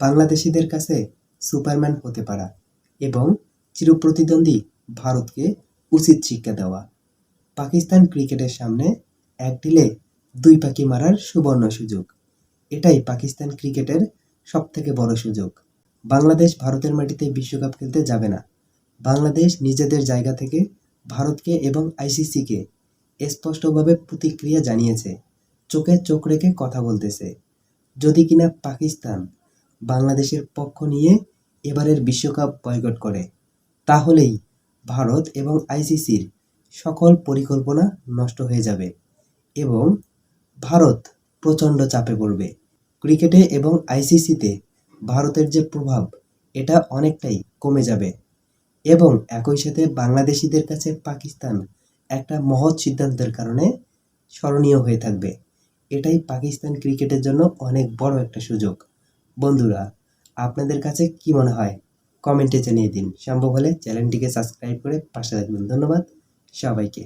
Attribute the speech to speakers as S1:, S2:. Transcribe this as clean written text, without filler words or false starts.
S1: বাংলাদেশিদের কাছে সুপারম্যান হতে পারা এবং চিরপ্রতিদ্বন্দ্বী ভারতকে উচিত শিক্ষা দেওয়া। পাকিস্তান ক্রিকেটের সামনে এক ঢিলে দুই পাখি মারার সুবর্ণ সুযোগ। এটাই পাকিস্তান ক্রিকেটের সবথেকে বড় সুযোগ। বাংলাদেশ ভারতের মাটিতে বিশ্বকাপ খেলতে যাবে না। বাংলাদেশ নিজেদের জায়গা থেকে ভারতকে এবং আইসিসিকে স্পষ্টভাবে প্রতিক্রিয়া জানিয়েছে, চোখে চোখ রেখে কথা বলতেছে। যদি কিনা পাকিস্তান বাংলাদেশের পক্ষ নিয়ে এবারের বিশ্বকাপ বয়কট করে, তাহলেই ভারত এবং আইসিসির সকল পরিকল্পনা নষ্ট হয়ে যাবে এবং ভারত প্রচণ্ড চাপে পড়বে। ক্রিকেটে এবং আইসিসিতে ভারতের যে প্রভাব, এটা অনেকটাই কমে যাবে এবং একই সাথে বাংলাদেশিদের কাছে পাকিস্তান একটা মহৎ সিদ্ধান্তের কারণে স্মরণীয় হয়ে থাকবে। এটাই পাকিস্তান ক্রিকেটের জন্য অনেক বড় একটা সুযোগ। বন্ধুরা, আপনাদের কাছে কি মনে হয় কমেন্টে জানিয়ে দিন। সম্ভব হলে চ্যানেলটিকে সাবস্ক্রাইব করে পাশে থাকবেন। ধন্যবাদ সবাইকে।